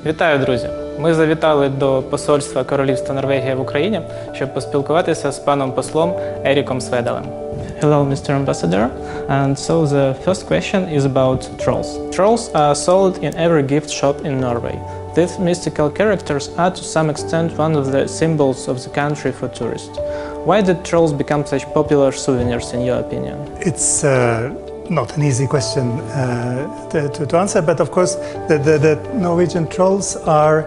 Вітаю, друзі! Ми завітали до посольства Королівства Норвегії в Україні, щоб поспілкуватися з паном послом Еріком Сведалем. Hello, Mr. Ambassador. And so the first question is about trolls. Trolls are sold in every gift shop in Norway. These mystical characters are to some extent one of the symbols of the country for tourists. Why did trolls become such popular souvenirs in your opinion? It's not an easy question to answer, but of course the Norwegian trolls are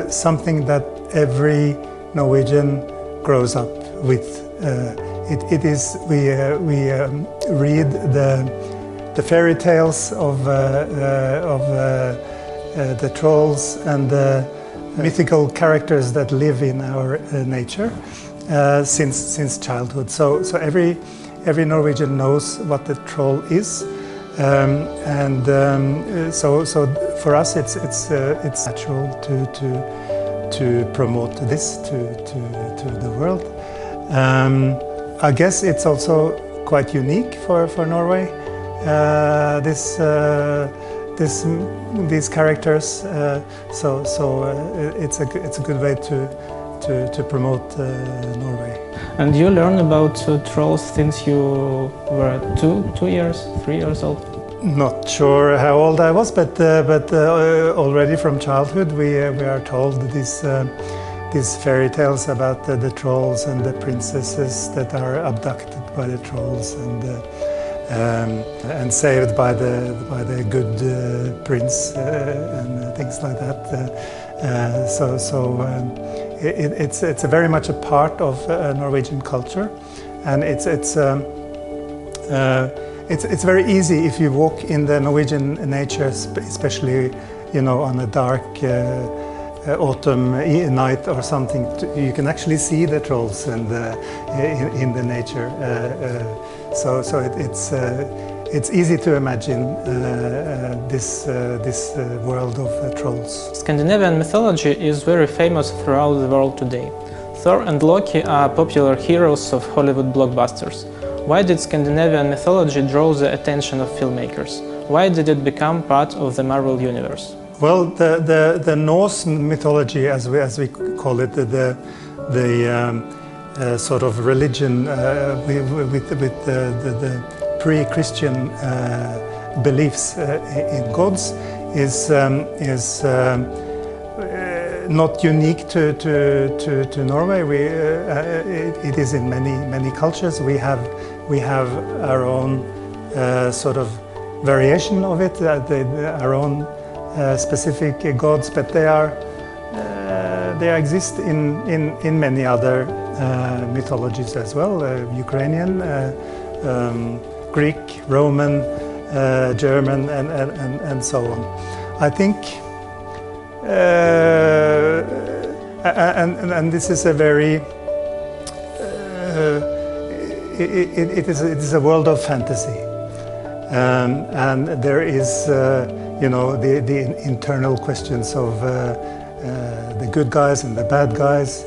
something that every Norwegian grows up with. It is we read the fairy tales of the trolls and the mythical characters that live in our nature since childhood. So every Norwegian knows what the troll is, so for us it's natural to promote this to the world. I guess it's also quite unique for Norway. These characters, it's a good way to promote Norway. And you learned about trolls since you were 3 years old? Not sure how old I was, but already from childhood we are told these fairy tales about the trolls and the princesses that are abducted by the trolls and saved by the good prince and things like that. It's a very much a part of Norwegian culture, and it's very easy if you walk in the Norwegian nature, especially on a dark autumn night or something. You can actually see the trolls and in the nature. It's easy to imagine this world of trolls. Scandinavian mythology is very famous throughout the world today. Thor and Loki are popular heroes of Hollywood blockbusters. Why did Scandinavian mythology draw the attention of filmmakers? Why did it become part of the Marvel universe? Well, the Norse mythology, as we call it, the sort of religion with the pre-Christian beliefs in gods is not unique to Norway. It is in many cultures. We have our own sort of variation of it, our own specific gods, but they exist in many other mythologies as well. Ukrainian, Greek, Roman, German, and so on. I think, and this is a very, it is a world of fantasy, and there is, the internal questions of the good guys and the bad guys,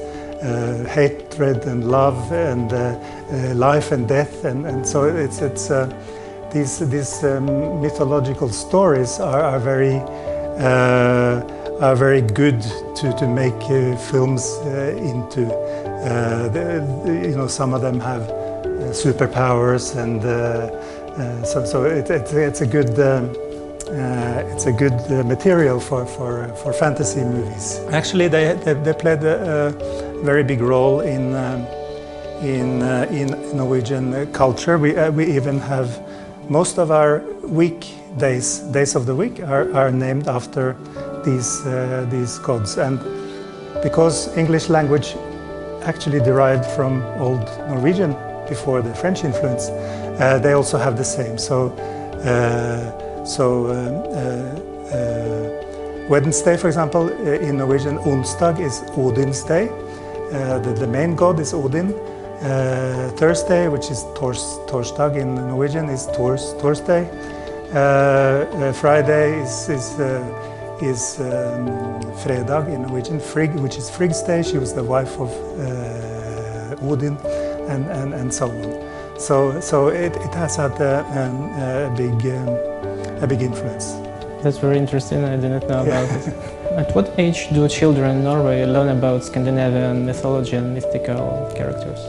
hatred and love and life and death, and so these mythological stories are very good to make films into. Some of them have superpowers, and so it's a good. It's a good material for fantasy movies. Actually, they played a very big role in Norwegian culture. We even have most of our days of the week are named after these gods, and because English language actually derived from Old Norwegian before the French influence, they also have the same. Wednesday, for example, in Norwegian, onsdag is Odin's day. The main god is Odin. Thursday, which is torsdag in Norwegian, is Torsday. Friday is fredag in Norwegian. Frigg, which is Frigg's day. She was the wife of Odin. and so on. So it has had a big influence. That's very interesting. I didn't know about it. At what age do children in Norway learn about Scandinavian mythology and mythical characters?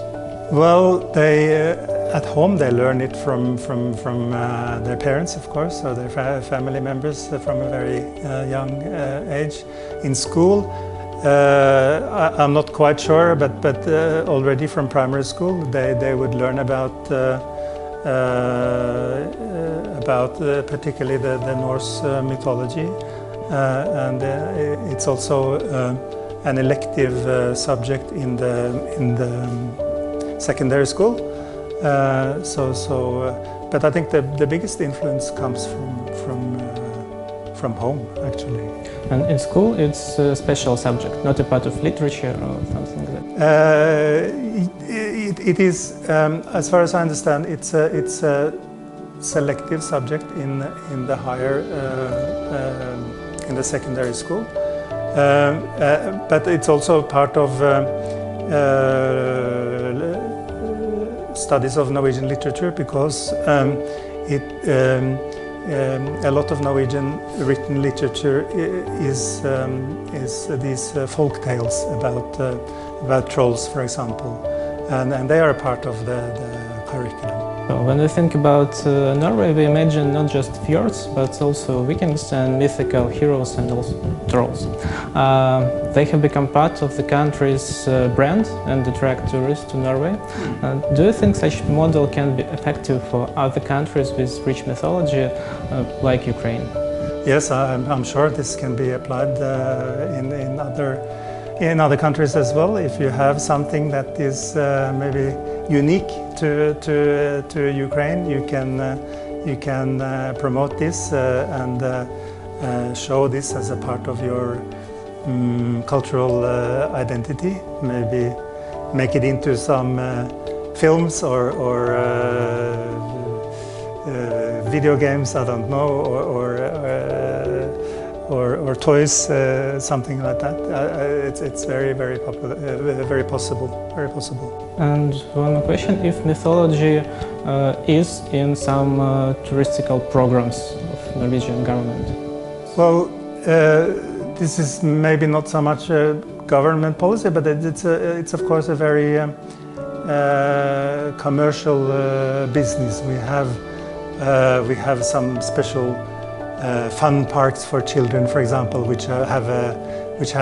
Well, they at home they learn it from their parents, of course, or their family members from a very young age. In school, I'm not quite sure, but already from primary school they would learn about particularly the Norse mythology, and it's also an elective subject in the secondary school. But I think the biggest influence comes from home, actually. And in school, it's a special subject, not a part of literature or something like that. It is, as far as I understand, it's a selective subject in the higher in the secondary school, but it's also part of studies of Norwegian literature, because a lot of Norwegian written literature is these folk tales about trolls, for example, and they are a part of the curriculum. So when we think about Norway, we imagine not just fjords, but also Vikings and mythical heroes and also trolls. They have become part of the country's brand and attract tourists to Norway. Do you think such model can be effective for other countries with rich mythology, like Ukraine? Yes, I'm sure this can be applied in other countries as well. If you have something that is maybe unique to Ukraine, you can promote this and show this as a part of your cultural identity. Maybe make it into some films or video games. I don't know, or toys, something like that. It's very popular, very possible. And one more question: if mythology is in some touristical programs of Norwegian government? Well, this is maybe not so much a government policy, but it's of course a very commercial business. We have some special fun parks for children, for example, which have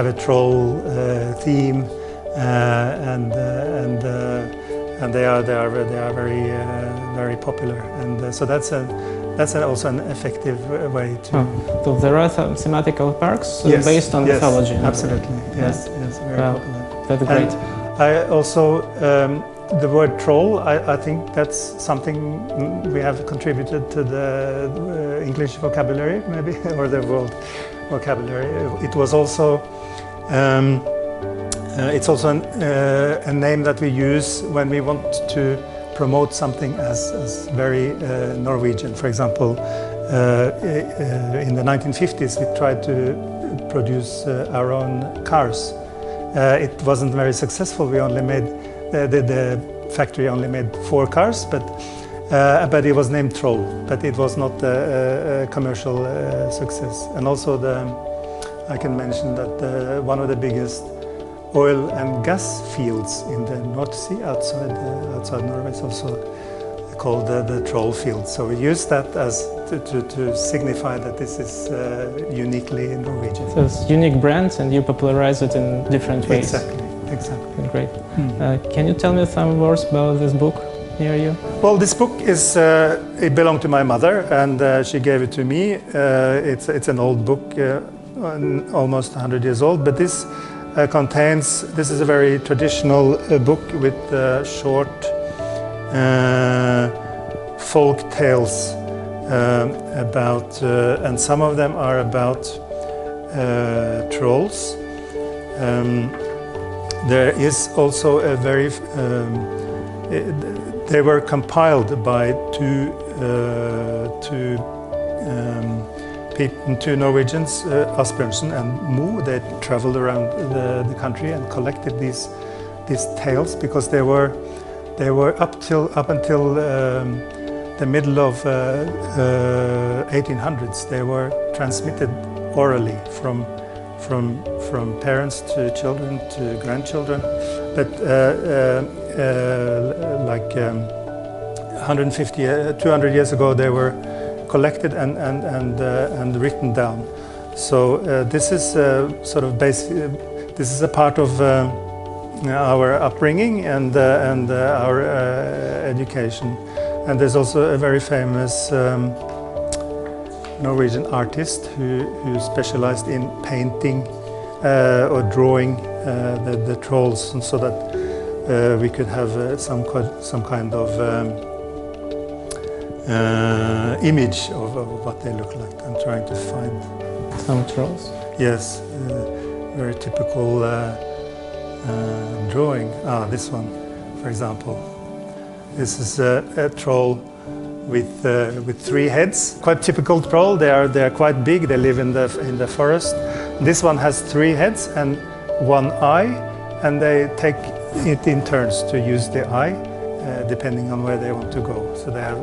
a troll theme, and they are very popular, and so that's also an effective way to. So there are some thematical parks based on mythology. Absolutely, yes, very popular. That's great. And I also. The word troll, I think that's something we have contributed to the English vocabulary, maybe, or the world vocabulary. It was also, it's also a name that we use when we want to promote something as very Norwegian. For example, in the 1950s, we tried to produce our own cars. It wasn't very successful. We only made the factory only made 4 cars, but it was named Troll. But it was not a commercial success. And also, I can mention that one of the biggest oil and gas fields in the North Sea outside Norway is also called the Troll field. So we use that as to signify that this is uniquely Norwegian. So it's unique brands, and you popularize it in different ways. Exactly. Great. Can you tell me some words about this book near you? Well, this book it belonged to my mother, and she gave it to me. It's an old book, almost 100 years old, but this this is a very traditional book with short folk tales about, and some of them are about trolls. There is also a very, they were compiled by two Norwegians, Asbjørnsen and Mo. They traveled around the country and collected these tales because they They were up until the middle of 1800s. They were transmitted orally from parents to children to grandchildren. But like 150, 200 years ago, they were collected and written down. So this is sort of basic. This is a part of our upbringing and our education. And there's also a very famous Norwegian artist who specialized in painting or drawing the trolls, and so that we could have some kind of image of what they look like. I'm trying to find Some trolls. yes, very typical drawing. This one, for example. This is a troll with 3 heads. Quite typical troll. They are quite big. They live in the forest. This one has 3 heads and 1 eye, and they take it in turns to use the eye, depending on where they want to go. So they have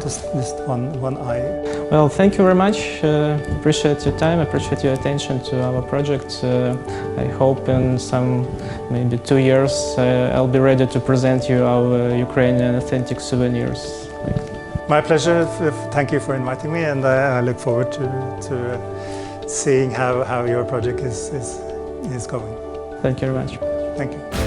just one eye. Well, thank you very much. Appreciate your time, appreciate your attention to our project. I hope in some, maybe 2 years, I'll be ready to present you our Ukrainian authentic souvenirs. My pleasure. Thank you for inviting me, and I look forward to seeing how your project is going. Thank you very much. Thank you.